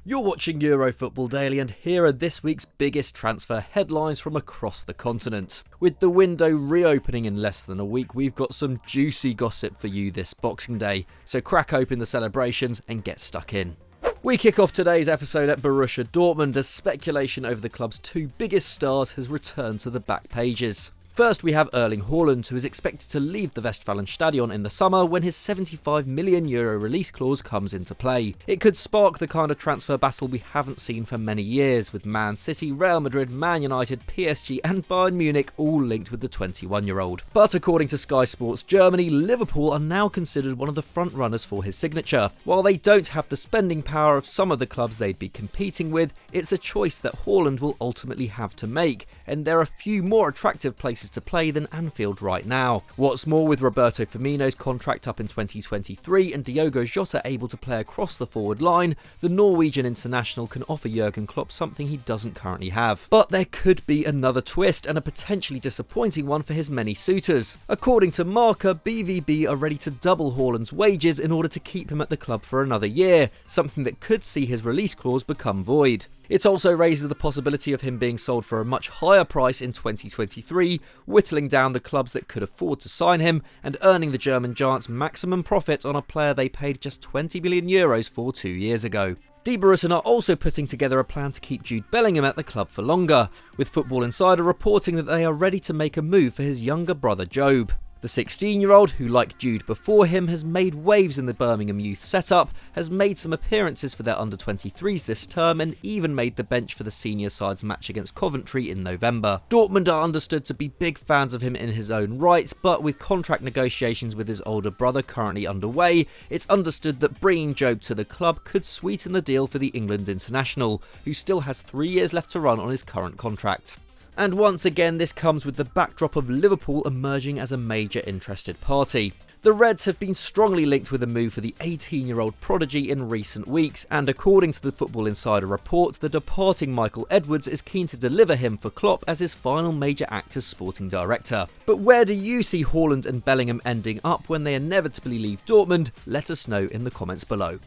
You're watching Euro Football Daily, and here are this week's biggest transfer headlines from across the continent. With the window reopening in less than a week, we've got some juicy gossip for you this Boxing Day, so crack open the celebrations and get stuck in. We kick off today's episode at Borussia Dortmund as speculation over the club's two biggest stars has returned to the back pages. First, we have Erling Haaland, who is expected to leave the Westfalenstadion in the summer when his €75 million release clause comes into play. It could spark the kind of transfer battle we haven't seen for many years, with Man City, Real Madrid, Man United, PSG and Bayern Munich all linked with the 21-year-old. But according to Sky Sports Germany, Liverpool are now considered one of the front-runners for his signature. While they don't have the spending power of some of the clubs they'd be competing with, it's a choice that Haaland will ultimately have to make, and there are few more attractive places to play than Anfield right now. What's more, with Roberto Firmino's contract up in 2023 and Diogo Jota able to play across the forward line, the Norwegian international can offer Jurgen Klopp something he doesn't currently have. But there could be another twist, and a potentially disappointing one for his many suitors. According to Marca, BVB are ready to double Haaland's wages in order to keep him at the club for another year, something that could see his release clause become void. It also raises the possibility of him being sold for a much higher price in 2023, whittling down the clubs that could afford to sign him and earning the German giants maximum profit on a player they paid just €20 million for 2 years ago. Die Borussen are also putting together a plan to keep Jude Bellingham at the club for longer, with Football Insider reporting that they are ready to make a move for his younger brother Job. The 16-year-old, who like Jude before him has made waves in the Birmingham youth setup, has made some appearances for their under-23s this term and even made the bench for the senior side's match against Coventry in November. Dortmund are understood to be big fans of him in his own right, but with contract negotiations with his older brother currently underway, it's understood that bringing Job to the club could sweeten the deal for the England international, who still has 3 years left to run on his current contract. And once again, this comes with the backdrop of Liverpool emerging as a major interested party. The Reds have been strongly linked with a move for the 18-year-old prodigy in recent weeks, and according to the Football Insider report, the departing Michael Edwards is keen to deliver him for Klopp as his final major act as sporting director. But where do you see Haaland and Bellingham ending up when they inevitably leave Dortmund? Let us know in the comments below.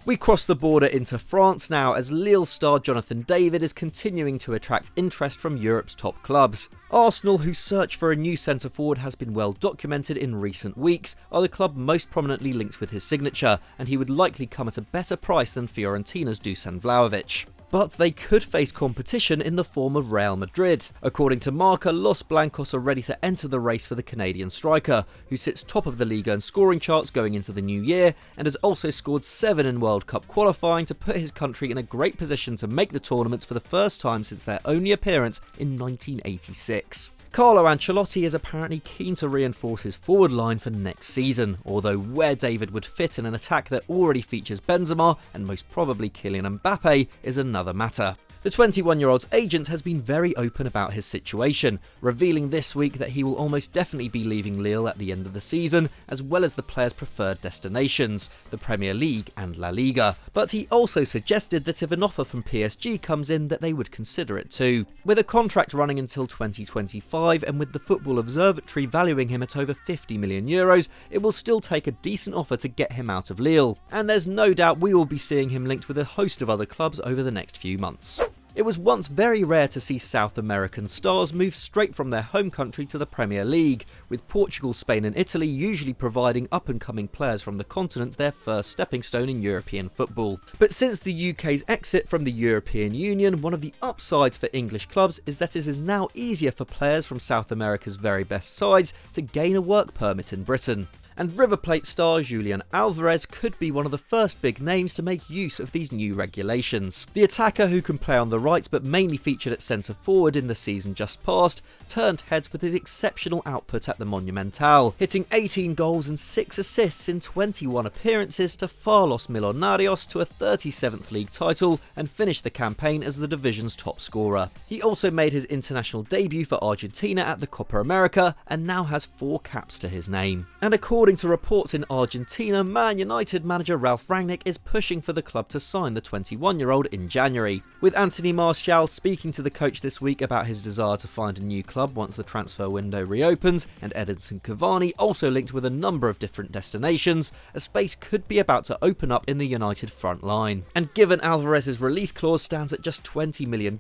We cross the border into France now as Lille star Jonathan David is continuing to attract interest from Europe's top clubs. Arsenal, whose search for a new centre-forward has been well documented in recent weeks, are the club most prominently linked with his signature, and he would likely come at a better price than Fiorentina's Dusan Vlahovic. But they could face competition in the form of Real Madrid. According to Marca, Los Blancos are ready to enter the race for the Canadian striker, who sits top of the Liga and scoring charts going into the new year, and has also scored 7 in World Cup qualifying to put his country in a great position to make the tournament for the first time since their only appearance in 1986. Carlo Ancelotti is apparently keen to reinforce his forward line for next season, although where David would fit in an attack that already features Benzema and most probably Kylian Mbappe is another matter. The 21-year-old's agent has been very open about his situation, revealing this week that he will almost definitely be leaving Lille at the end of the season, as well as the player's preferred destinations, the Premier League and La Liga. But he also suggested that if an offer from PSG comes in, that they would consider it too. With a contract running until 2025 and with the Football Observatory valuing him at over €50 million, it will still take a decent offer to get him out of Lille. And there's no doubt we will be seeing him linked with a host of other clubs over the next few months. It was once very rare to see South American stars move straight from their home country to the Premier League, with Portugal, Spain and Italy usually providing up-and-coming players from the continent their first stepping stone in European football. But since the UK's exit from the European Union, one of the upsides for English clubs is that it is now easier for players from South America's very best sides to gain a work permit in Britain. And River Plate star Julian Alvarez could be one of the first big names to make use of these new regulations. The attacker, who can play on the right but mainly featured at centre forward in the season just past, turned heads with his exceptional output at the Monumental, hitting 18 goals and 6 assists in 21 appearances to far Los Millonarios to a 37th league title and finished the campaign as the division's top scorer. He also made his international debut for Argentina at the Copa America and now has 4 caps to his name. And according according to reports in Argentina, Man United manager Ralf Rangnick is pushing for the club to sign the 21-year-old in January, with Anthony Martial speaking to the coach this week about his desire to find a new club once the transfer window reopens, and Edinson Cavani also linked with a number of different destinations. A space could be about to open up in the United front line. And given Alvarez's release clause stands at just $20 million,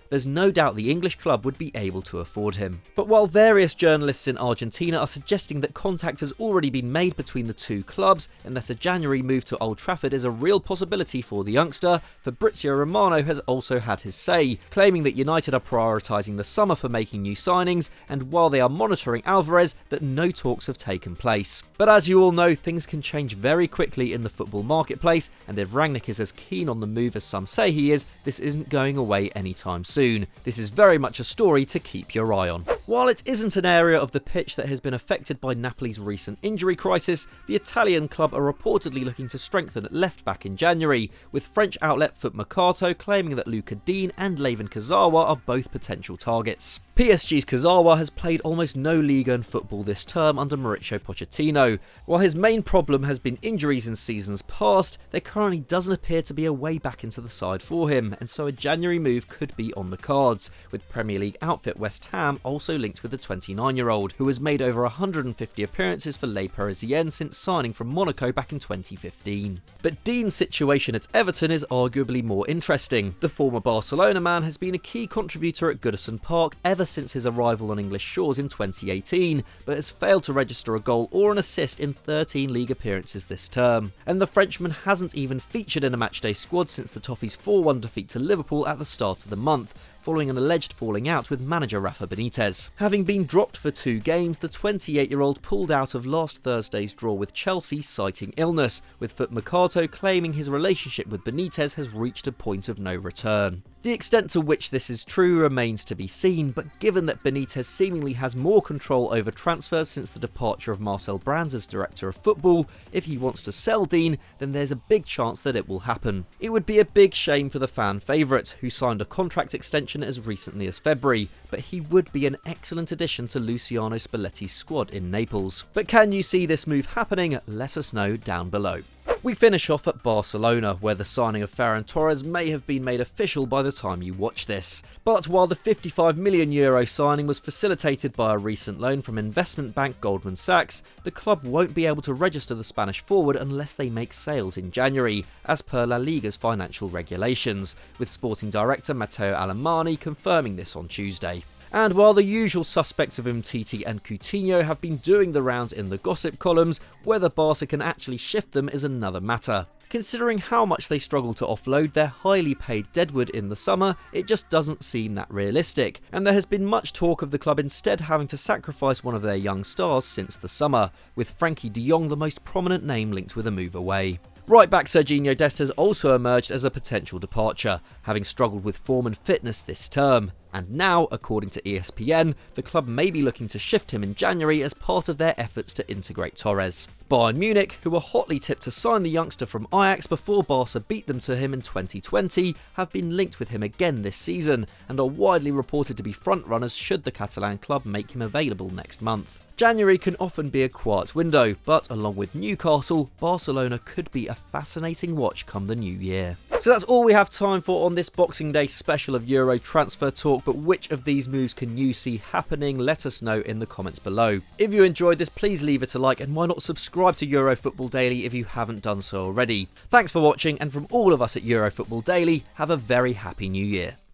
there's no doubt the English club would be able to afford him. But while various journalists in Argentina are suggesting that contact has already been made between the two clubs, unless a January move to Old Trafford is a real possibility for the youngster, Fabrizio Romano has also had his say, claiming that United are prioritising the summer for making new signings, and while they are monitoring Alvarez, that no talks have taken place. But as you all know, things can change very quickly in the football marketplace, and if Rangnick is as keen on the move as some say he is, this isn't going away anytime soon. This is very much a story to keep your eye on. While it isn't an area of the pitch that has been affected by Napoli's recent injury crisis, the Italian club are reportedly looking to strengthen at left back in January, with French outlet Foot Mercato claiming that Luca Dean and Layvin Kurzawa are both potential targets. PSG's Kurzawa has played almost no Liga in football this term under Mauricio Pochettino. While his main problem has been injuries in seasons past, there currently doesn't appear to be a way back into the side for him, and so a January move could be on the cards, with Premier League outfit West Ham also linked with the 29-year-old, who has made over 150 appearances for Les Parisiens since signing from Monaco back in 2015. But Dean's situation at Everton is arguably more interesting. The former Barcelona man has been a key contributor at Goodison Park ever since his arrival on English shores in 2018, but has failed to register a goal or an assist in 13 league appearances this term. And the Frenchman hasn't even featured in a matchday squad since the Toffees' 4-1 defeat to Liverpool at the start of the month, following an alleged falling out with manager Rafa Benitez. Having been dropped for 2 games, the 28-year-old pulled out of last Thursday's draw with Chelsea citing illness, with Foot Mercato claiming his relationship with Benitez has reached a point of no return. The extent to which this is true remains to be seen, but given that Benitez seemingly has more control over transfers since the departure of Marcel Brands as director of football, if he wants to sell Dean, then there's a big chance that it will happen. It would be a big shame for the fan favourite, who signed a contract extension as recently as February, but he would be an excellent addition to Luciano Spalletti's squad in Naples. But can you see this move happening? Let us know down below. We finish off at Barcelona, where the signing of Ferran Torres may have been made official by the time you watch this. But while the €55 million signing was facilitated by a recent loan from investment bank Goldman Sachs, the club won't be able to register the Spanish forward unless they make sales in January, as per La Liga's financial regulations, with sporting director Matteo Alemany confirming this on Tuesday. And while the usual suspects of Umtiti and Coutinho have been doing the rounds in the gossip columns, whether Barca can actually shift them is another matter. Considering how much they struggle to offload their highly paid deadwood in the summer, it just doesn't seem that realistic, and there has been much talk of the club instead having to sacrifice one of their young stars since the summer, with Frankie de Jong the most prominent name linked with a move away. Right back Sergiño Dest has also emerged as a potential departure, having struggled with form and fitness this term. And now, according to ESPN, the club may be looking to shift him in January as part of their efforts to integrate Torres. Bayern Munich, who were hotly tipped to sign the youngster from Ajax before Barca beat them to him in 2020, have been linked with him again this season, and are widely reported to be frontrunners should the Catalan club make him available next month. January can often be a quiet window, but along with Newcastle, Barcelona could be a fascinating watch come the new year. So that's all we have time for on this Boxing Day special of Euro Transfer Talk, but which of these moves can you see happening? Let us know in the comments below. If you enjoyed this, please leave it a like, and why not subscribe to Euro Football Daily if you haven't done so already. Thanks for watching, and from all of us at Euro Football Daily, have a very happy new year.